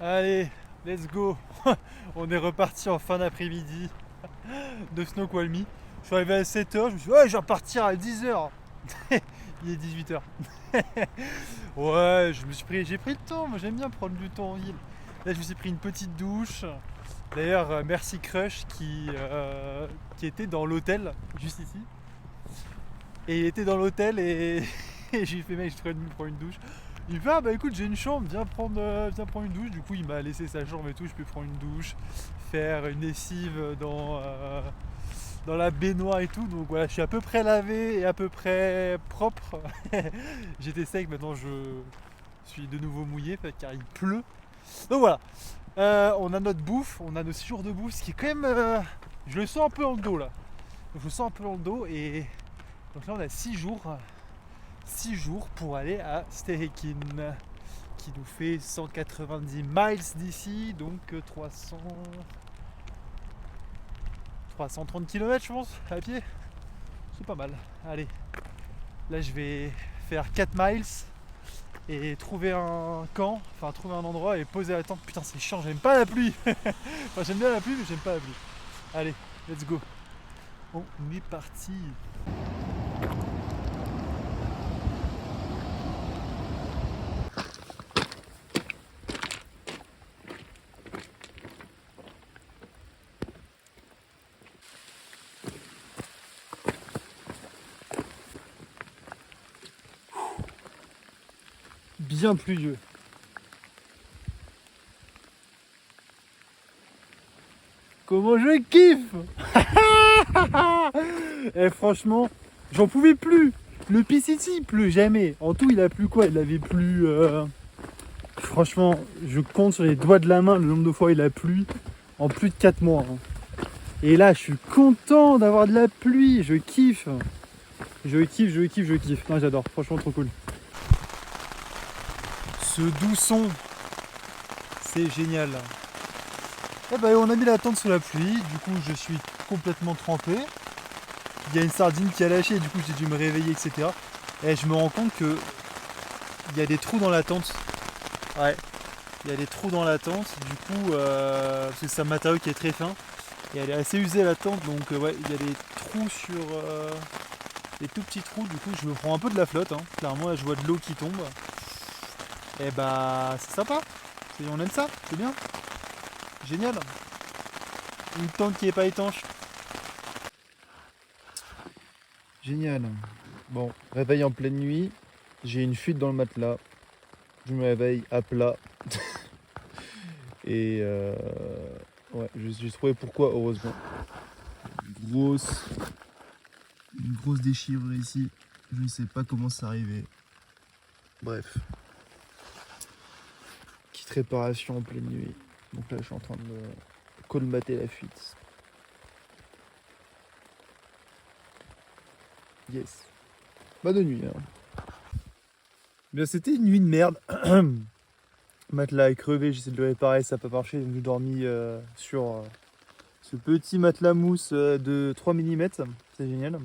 Allez, let's go. On est reparti en fin d'après-midi de Snoqualmie. Je suis arrivé à 7h, je me suis dit ouais, je vais repartir à 10h. Il est 18h. Ouais, j'ai pris le temps, moi j'aime bien prendre du temps en ville. Là je me suis pris une petch douche. D'ailleurs merci Crush qui était dans l'hôtel juste ici. Et il était dans l'hôtel et j'ai fait mec, je suis en train de me prendre une douche. Il me fait ah bah écoute j'ai une chambre, viens prendre une douche. Du coup il m'a laissé sa chambre et tout, je peux prendre une douche, faire une lessive dans la baignoire et tout. Donc voilà, je suis à peu près lavé et à peu près propre. J'étais sec, maintenant je suis de nouveau mouillé car il pleut. Donc voilà, on a notre bouffe, on a nos 6 jours de bouffe, ce qui est quand même... je le sens un peu dans le dos là. Je le sens un peu dans le dos et... Donc là on a 6 jours pour aller à Stehekin qui nous fait 190 miles d'ici, donc 330 km je pense à pied. C'est pas mal. Allez, là je vais faire 4 miles et trouver un camp, enfin trouver un endroit et poser la tente. Putain c'est chiant, j'aime pas la pluie. Enfin j'aime bien la pluie mais j'aime pas la pluie. Allez, let's go. On est parti. Bien pluvieux. Comment je kiffe. Et franchement, j'en pouvais plus. Le PCT il pleut jamais. En tout il a plu quoi? Il avait plu... Franchement, je compte sur les doigts de la main le nombre de fois il a plu en plus de 4 mois. Hein. Et là je suis content d'avoir de la pluie. Je kiffe. Je kiffe. Non, j'adore, franchement trop cool. Ce doux son, c'est génial. Et bah, on a mis la tente sous la pluie, du coup je suis complètement trempé. Il y a une sardine qui a lâché, du coup j'ai dû me réveiller, etc. Et je me rends compte que il y a des trous dans la tente. Ouais, il y a des trous dans la tente, du coup, parce que c'est un matériau qui est très fin. Et elle est assez usée la tente, donc ouais, il y a des trous sur... des tout petits trous, du coup je me prends un peu de la flotte. Hein. Clairement, là je vois de l'eau qui tombe. Et bah c'est sympa, on aime ça, c'est bien. Génial. Une tente qui est pas étanche. Génial. Bon, réveil en pleine nuit. J'ai une fuite dans le matelas. Je me réveille à plat. Et ouais, j'ai trouvé pourquoi, heureusement. Une grosse déchirure ici. Je ne sais pas comment c'est arrivé. Bref. Petite réparation en pleine nuit. Donc là, je suis en train de colmater la fuite. Yes. Bonne nuit. Hein. Bien, c'était une nuit de merde. Matelas est crevé, j'essaie de le réparer, ça n'a pas marché. Donc j'ai dormi sur ce petit matelas mousse de 3 mm. C'est génial.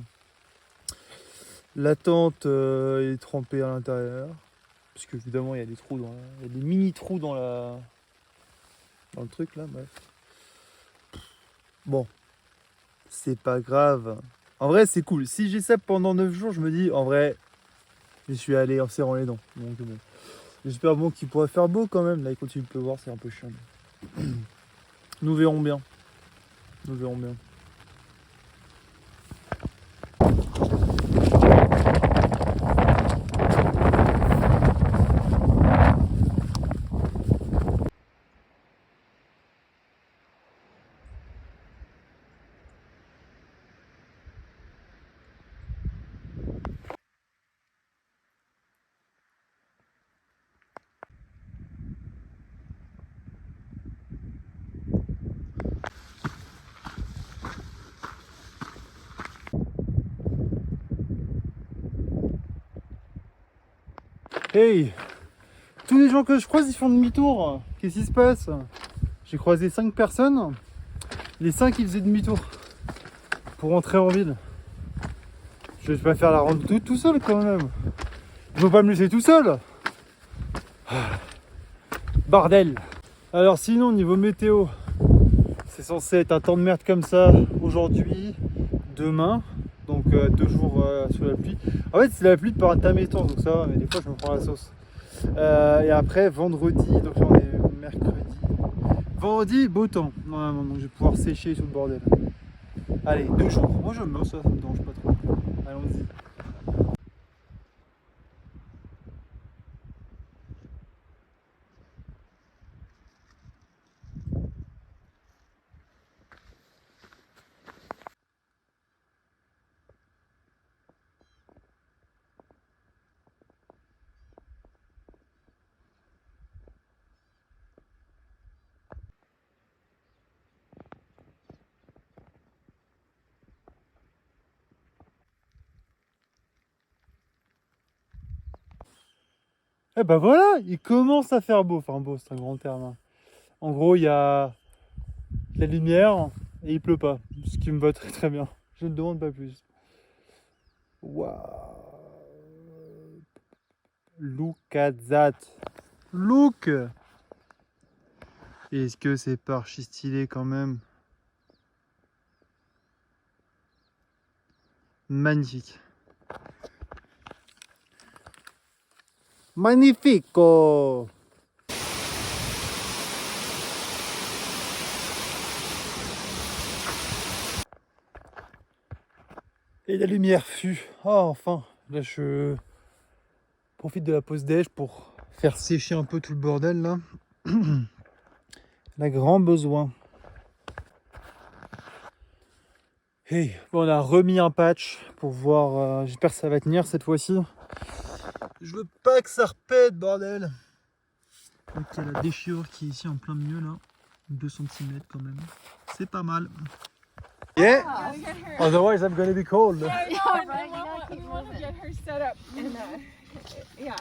La tente est trempée à l'intérieur. Parce que évidemment il y a des trous il y a des mini trous dans le truc là, bref. Bon, c'est pas grave. En vrai c'est cool. Si j'ai ça pendant 9 jours, je me dis en vrai, je suis allé en serrant les dents. Donc bon. J'espère bon qu'il pourrait faire beau quand même. Là il continue de pleuvoir, c'est un peu chiant. Nous verrons bien. Nous verrons bien. Hey, tous les gens que je croise ils font demi-tour. Qu'est-ce qui se passe? J'ai croisé 5 personnes. Les 5 ils faisaient demi-tour pour rentrer en ville. Je vais pas faire la ronde tout seul quand même. Je veux pas me laisser tout seul. Bordel. Alors sinon niveau météo, c'est censé être un temps de merde comme ça aujourd'hui, demain, donc 2 jours sous la pluie. En fait c'est la pluie par intermittence, donc ça va, mais des fois je me prends la sauce. Et après vendredi, donc là on est mercredi. Vendredi, beau temps normalement, donc je vais pouvoir sécher tout le bordel. Allez, 2 jours. Moi j'aime bien ça, ça me dérange pas trop. Allons-y. Eh ben voilà, il commence à faire beau. Enfin beau, c'est un grand terme, hein. En gros, il y a de la lumière et il pleut pas. Ce qui me va très très bien. Je ne demande pas plus. Waouh. Look at that. Look. Est-ce que c'est pas archi stylé quand même? Magnifique. Magnifico. Et la lumière fut. Oh, enfin. Là, je profite de la pause déj pour faire sécher un peu tout le bordel là. On a grand besoin. Hey, bon, on a remis un patch pour voir. J'espère que ça va tenir cette fois-ci. Je veux pas que ça repète, bordel. Donc il y a la déchirure qui est ici en plein milieu là. 2 cm quand même. C'est pas mal. Yeah. Otherwise I'm gonna be cold. Yeah, I know, and we want to get her set up. And, yeah.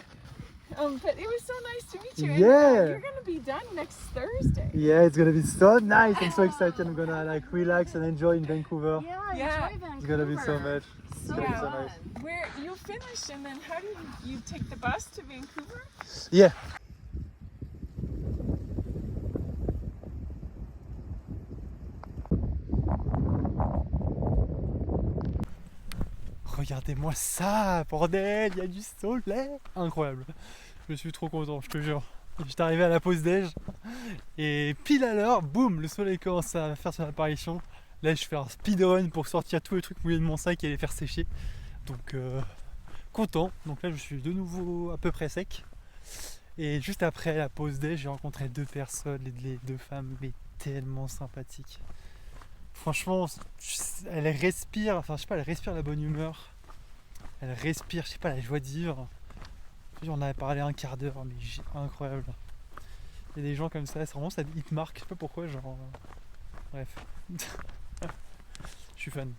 But it was so nice to meet you. And, Yeah. you're going to be done next Thursday. Yeah, it's gonna be so nice. I'm so excited. I'm gonna like relax and enjoy in Vancouver. Yeah. Enjoy Vancouver. It's gonna be so much. It's gonna be so Yeah. nice. Where you finish, and then how do you take the bus to Vancouver? Yeah. Regardez-moi ça, bordel, il y a du soleil. Incroyable. Je suis trop content, je te jure. J'étais arrivé à la pause déj et pile à l'heure, boum, le soleil commence à faire son apparition. Là, je fais un speedrun pour sortir tous les trucs mouillés de mon sac et les faire sécher. Donc, content. Donc là, je suis de nouveau à peu près sec. Et juste après la pause déj, j'ai rencontré 2 personnes, les 2 femmes, mais tellement sympathiques. Franchement, elle respire, enfin je sais pas, elle respire la bonne humeur. Elle respire, je sais pas, la joie de vivre. On avait parlé un quart d'heure, mais incroyable. Il y a des gens comme ça, c'est vraiment ça, ils te marquent, je sais pas pourquoi, genre. Bref. Je suis fan.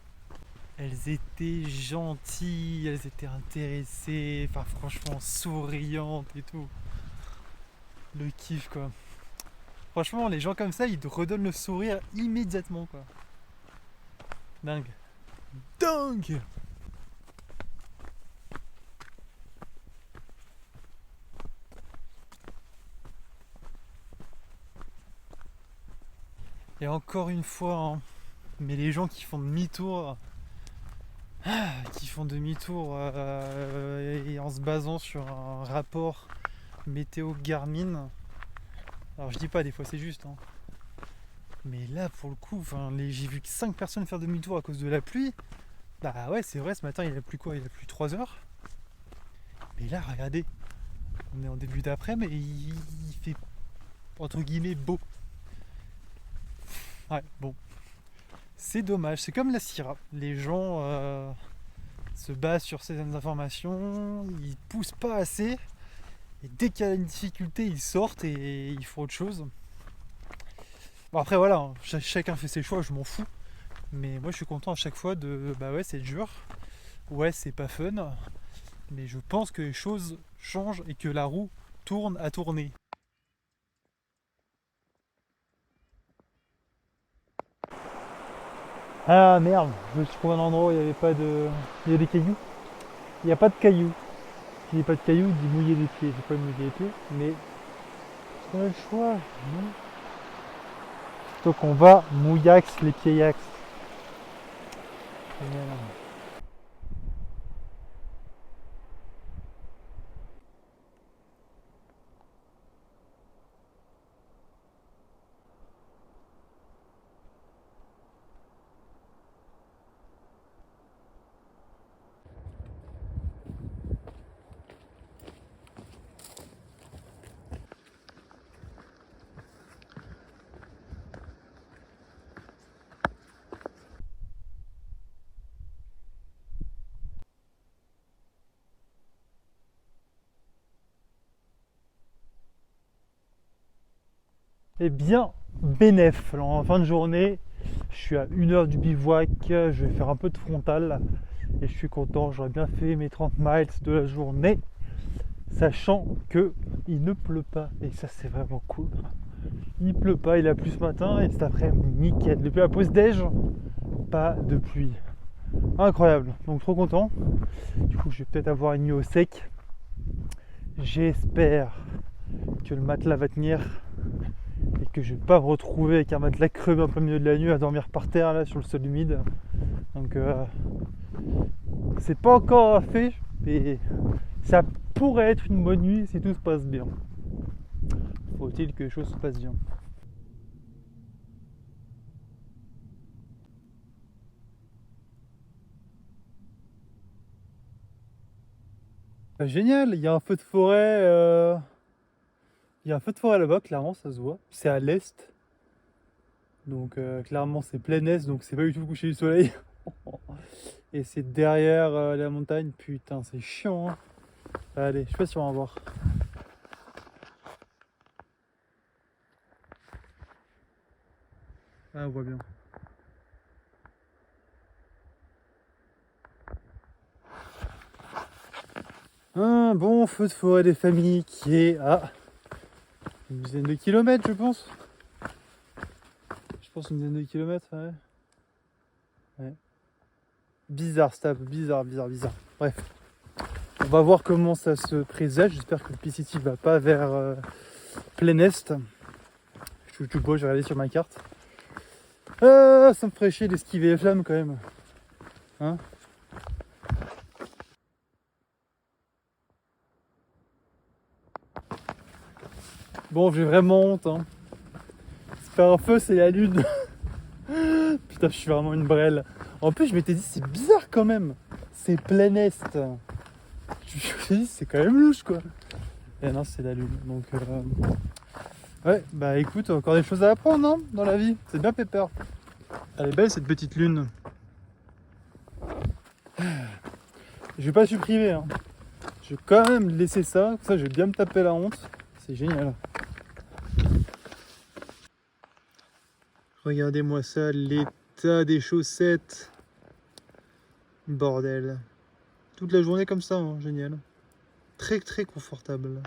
Elles étaient gentilles, elles étaient intéressées, enfin franchement souriantes et tout. Le kiff quoi. Franchement, les gens comme ça, ils te redonnent le sourire immédiatement quoi. Dingue. Dingue. Et encore une fois, hein, mais les gens qui font demi-tour, et en se basant sur un rapport météo Garmin, alors je dis pas, des fois c'est juste, hein, mais là pour le coup, j'ai vu que 5 personnes faire demi-tour à cause de la pluie. Bah ouais, c'est vrai, ce matin il a plu quoi? Il a plu 3 heures. Mais là, regardez, on est en début d'après, mais il fait entre guillemets beau. Ouais, bon. C'est dommage, c'est comme la Syrah. Les gens se basent sur certaines informations, ils poussent pas assez, et dès qu'il y a une difficulté, ils sortent et ils font autre chose. Bon après voilà, hein, chacun fait ses choix, je m'en fous. Mais moi je suis content à chaque fois de bah ouais c'est dur, ouais c'est pas fun, mais je pense que les choses changent et que la roue tourne à tourner. Ah merde, je me suis trouvé un endroit où il n'y avait pas de. Il y a des cailloux. Il n'y a pas de cailloux. S'il n'y a pas de cailloux, il dit mouiller les pieds. J'ai pas mouillé les pieds, mais Pas le choix, non. Donc on va mouillax les pieds-yax. Eh bien, bénef. Alors, en fin de journée, je suis à 1 heure du bivouac, je vais faire un peu de frontal et je suis content, j'aurais bien fait mes 30 miles de la journée, sachant que il ne pleut pas et ça c'est vraiment cool. Il pleut pas, il a plu ce matin et cet après-midi nickel. Depuis la pause déj, pas de pluie. Incroyable, donc trop content. Du coup, je vais peut-être avoir une nuit au sec. J'espère que le matelas va tenir et que je vais pas me retrouver avec un matelas crevé en plein milieu de la nuit à dormir par terre là sur le sol humide. Donc c'est pas encore fait, mais ça pourrait être une bonne nuit si tout se passe bien. Faut-il que les choses se passent bien. Génial, il y a un feu de forêt. Il y a un feu de forêt là-bas, clairement ça se voit. C'est à l'est. Donc clairement c'est plein est, donc c'est pas du tout le coucher du soleil. Et c'est derrière la montagne, putain c'est chiant. Hein. Allez, je sais pas si on va en voir. Ah on voit bien. Un bon feu de forêt des familles qui est à une dizaine de kilomètres je pense. Je pense une dizaine de kilomètres, ouais. Ouais. Bizarre Stab, bizarre. Bref. On va voir comment ça se présage. J'espère que le PCT va pas vers plein est. Je suis tout beau, je vais regarder sur ma carte. Ça me ferait chier d'esquiver les flammes quand même. Hein? Bon, j'ai vraiment honte. Hein. C'est pas un feu, c'est la lune. Putain, je suis vraiment une brêle. En plus, je m'étais dit, c'est bizarre quand même. C'est plein est. Je me suis dit, c'est quand même louche quoi. Et non, c'est la lune. Donc, ouais, bah écoute, encore des choses à apprendre hein, dans la vie. C'est bien pépère. Elle est belle cette petite lune. Je vais pas supprimer. Hein. Je vais quand même laisser ça. Comme ça, je vais bien me taper la honte. C'est génial. Regardez-moi ça, l'état des chaussettes. Bordel. Toute la journée comme ça, hein, génial. Très très confortable.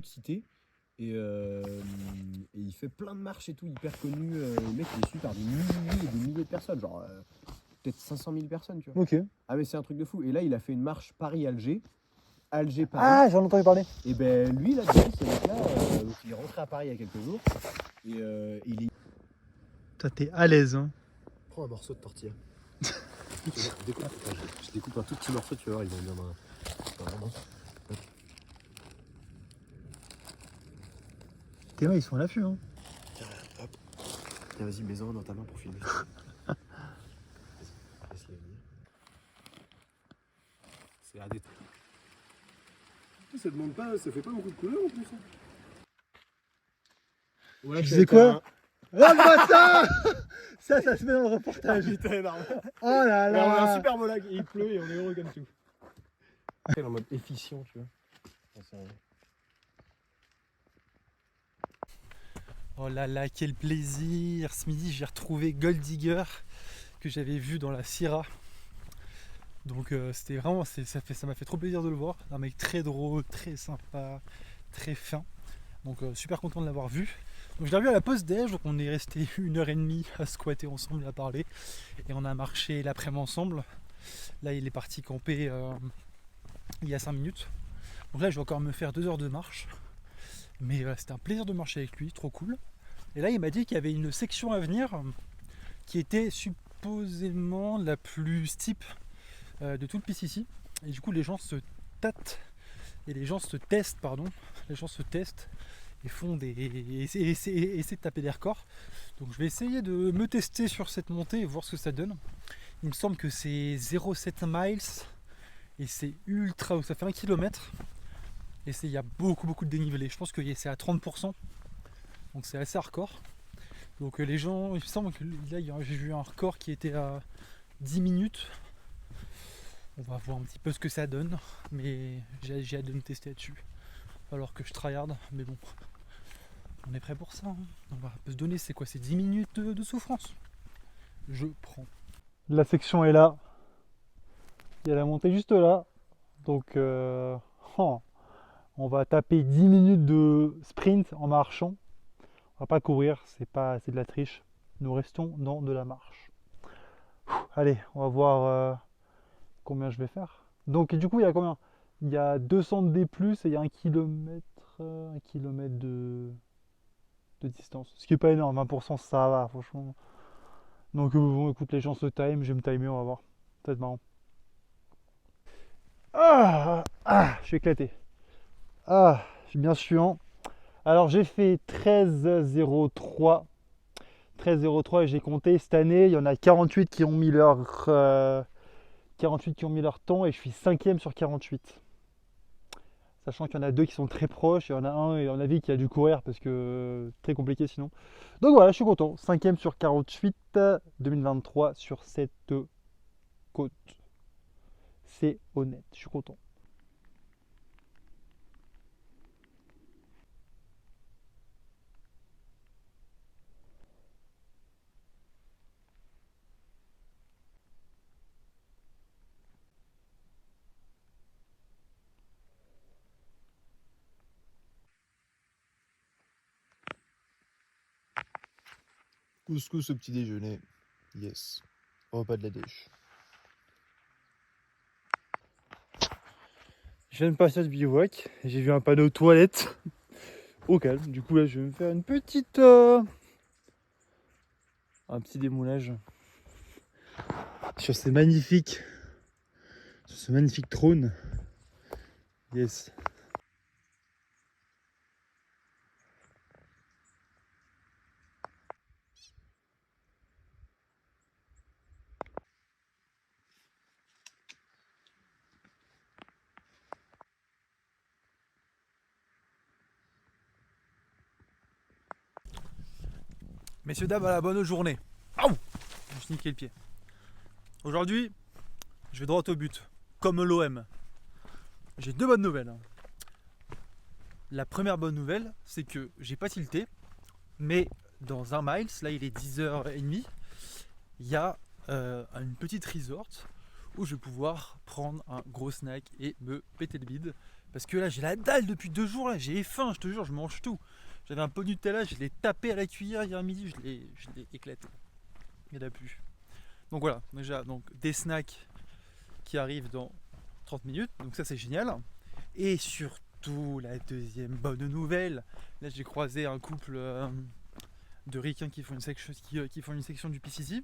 Cité et il fait plein de marches et tout, hyper connu. Le mec il est suivi par des milliers et des milliers de personnes, genre peut-être 500 000 personnes, tu vois. Ok. Ah mais c'est un truc de fou. Et là il a fait une marche Paris-Alger, Alger-Paris. Ah, j'en ai entendu parler. Et ben lui là-dedans, ce mec-là, donc il est rentré à Paris il y a quelques jours et il est. Toi, t'es à l'aise. Hein. Prends un morceau de tortilla. Je découpe un tout petit morceau, tu vas voir, ils vont bien. Vraiment. Tes mains, ils sont à l'affût. Hein. Hop. Tiens, vas-y, mets-en dans ta main pour filmer. Regardez. Ça demande pas, ça fait pas beaucoup de couleurs en plus. Ouais, Tu sais quoi? Oh le bâtard! Ça se met dans le reportage. Putain, énorme. Oh là Alors, on a un là! super beau lac et il pleut et on est heureux comme tout. C'est en mode efficient, tu vois. Oh là là, quel plaisir! Ce midi, j'ai retrouvé Gold Digger que j'avais vu dans la Sierra. Donc c'était vraiment, ça m'a fait trop plaisir de le voir. Un mec très drôle, très sympa, très fin. Donc super content de l'avoir vu. Donc je l'ai revu à la pause déj, donc on est resté 1h30 à squatter ensemble, à parler. Et on a marché l'après-midi ensemble. Là il est parti camper il y a 5 minutes. Donc là je vais encore me faire 2 heures de marche. Mais c'était un plaisir de marcher avec lui, trop cool. Et là il m'a dit qu'il y avait une section à venir qui était supposément la plus steep de tout le PCC. Et du coup les gens se tâtent et les gens se testent, et font essaient de taper des records. Donc je vais essayer de me tester sur cette montée et voir ce que ça donne. Il me semble que c'est 0,7 miles et c'est ultra haut, ça fait 1 km et il y a beaucoup de dénivelé. Je pense que c'est à 30%, donc c'est assez hardcore. Donc les gens, il me semble que là j'ai vu un record qui était à 10 minutes. On va voir un petit peu ce que ça donne, mais j'ai hâte de me tester là-dessus. Alors que je tryhard, mais bon, on est prêt pour ça. Hein. On va se donner, c'est quoi? C'est 10 minutes de souffrance. Je prends. La section est là. Il y a la montée juste là. Donc on va taper 10 minutes de sprint en marchant. On va pas courir, c'est de la triche. Nous restons dans de la marche. Allez, on va voir combien je vais faire. Donc du coup il y a combien? Il y a 200 de D+, et il y a 1 km de distance. Ce qui est pas énorme, 20% ça va franchement. Donc bon, écoute, les gens se time, je vais me timer, on va voir. Ça va être marrant. Je suis éclaté. Je suis bien suant. Alors j'ai fait 13,03 et j'ai compté cette année, il y en a 48 qui ont mis leur temps et je suis 5ème sur 48. Sachant qu'il y en a 2 qui sont très proches, et il y en a un et on a vu qui a dû courir parce que très compliqué sinon. Donc voilà, je suis content. 5ème sur 48, 2023 sur cette côte. C'est honnête, je suis content. Couscous au petit déjeuner. Yes. Repas de la dèche. Je viens de passer ce bivouac et j'ai vu un panneau toilette au calme. Du coup là je vais me faire une petite un petit démoulage sur ce magnifique trône. Yes. Messieurs, dames, à la bonne journée. Aouh, je me suis niqué le pied. Aujourd'hui, je vais droit au but, comme l'OM. J'ai 2 bonnes nouvelles. La première bonne nouvelle, c'est que j'ai pas tilté, mais dans 1 miles, là il est 10h30, il y a une petite resort où je vais pouvoir prendre un gros snack et me péter le bide. Parce que là j'ai la dalle depuis 2 jours, là j'ai faim, je te jure, je mange tout. J'avais un pot de Nutella, je l'ai tapé à la cuillère hier midi, je l'ai éclaté. Il n'y en a plus. Donc voilà, déjà donc des snacks qui arrivent dans 30 minutes, donc ça c'est génial. Et surtout la deuxième bonne nouvelle, là j'ai croisé un couple de ricains qui font une section du PCC,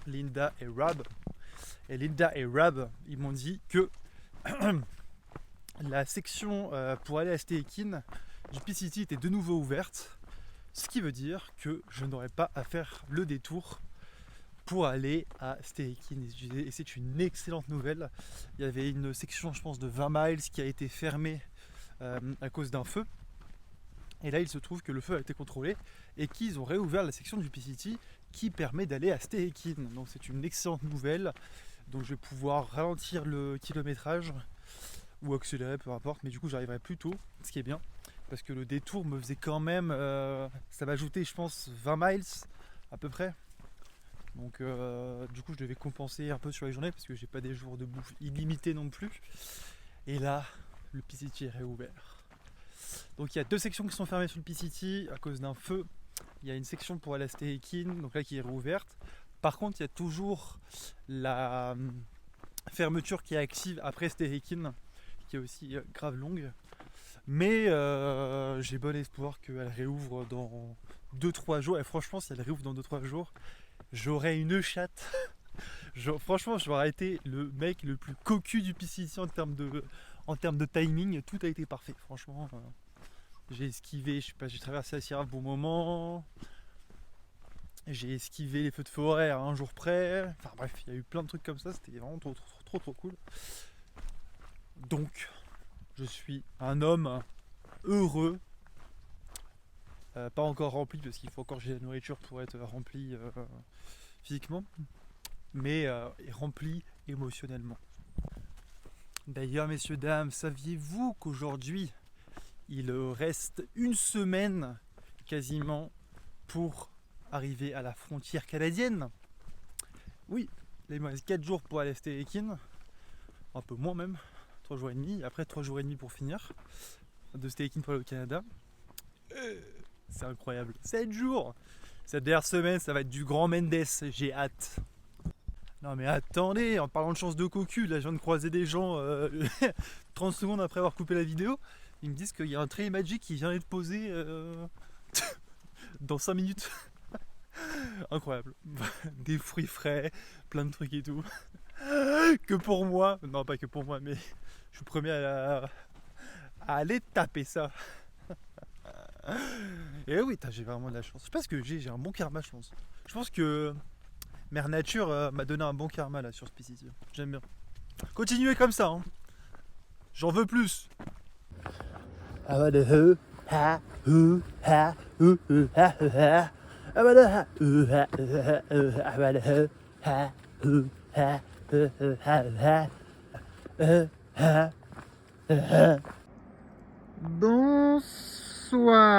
Linda et Rab. Et Linda et Rab, ils m'ont dit que la section pour aller à Stehekin du PCT était de nouveau ouverte, ce qui veut dire que je n'aurai pas à faire le détour pour aller à Stehekin. Et c'est une excellente nouvelle. Il y avait une section, je pense, de 20 miles qui a été fermée à cause d'un feu. Et là, il se trouve que le feu a été contrôlé et qu'ils ont réouvert la section du PCT qui permet d'aller à Stehekin. Donc c'est une excellente nouvelle. Donc je vais pouvoir ralentir le kilométrage ou accélérer, peu importe. Mais du coup, j'arriverai plus tôt, ce qui est bien. Parce que le détour me faisait quand même... ça va ajouter, je pense, 20 miles à peu près. Donc du coup, je devais compenser un peu sur les journées parce que j'ai pas des jours de bouffe illimités non plus. Et là, le PCT est réouvert. Donc il y a 2 sections qui sont fermées sur le PCT à cause d'un feu. Il y a une section pour aller à Stehekin, donc là qui est réouverte. Par contre, il y a toujours la fermeture qui est active après Stehekin, qui est aussi grave longue. Mais j'ai bon espoir qu'elle réouvre dans 2-3 jours. Et franchement, si elle réouvre dans 2-3 jours, j'aurai une chatte. Franchement, j'aurais été le mec le plus cocu du PCT en termes de timing. Tout a été parfait, franchement. J'ai esquivé, je sais pas, j'ai traversé la Sierra au bon moment. J'ai esquivé les feux de forêt à un jour près. Enfin bref, il y a eu plein de trucs comme ça. C'était vraiment trop cool. Donc, je suis un homme heureux. Pas encore rempli parce qu'il faut encore que j'ai la nourriture pour être rempli physiquement. Mais rempli émotionnellement. D'ailleurs, messieurs, dames, saviez-vous qu'aujourd'hui, il reste une semaine quasiment pour arriver à la frontière canadienne? Oui, il me reste 4 jours pour aller à Stehekin, un peu moins même, 3 jours et demi, après 3 jours et demi pour finir, de Stehekin pour aller au Canada. C'est incroyable, 7 jours! Cette dernière semaine, ça va être du grand Mendes, j'ai hâte. Non mais attendez, en parlant de chance de cocu, là je viens de croiser des gens 30 secondes après avoir coupé la vidéo. Ils me disent qu'il y a un trait magique qui vient d'être posé dans 5 minutes. Incroyable. Des fruits frais, plein de trucs et tout. Que pour moi, non pas que pour moi, mais je suis le premier à aller taper ça. Et oui, j'ai vraiment de la chance. Je pense que j'ai un bon karma, je pense. Je pense que Mère Nature m'a donné un bon karma là sur ce PCT. J'aime bien. Continuez comme ça, hein. J'en veux plus. Bonsoir.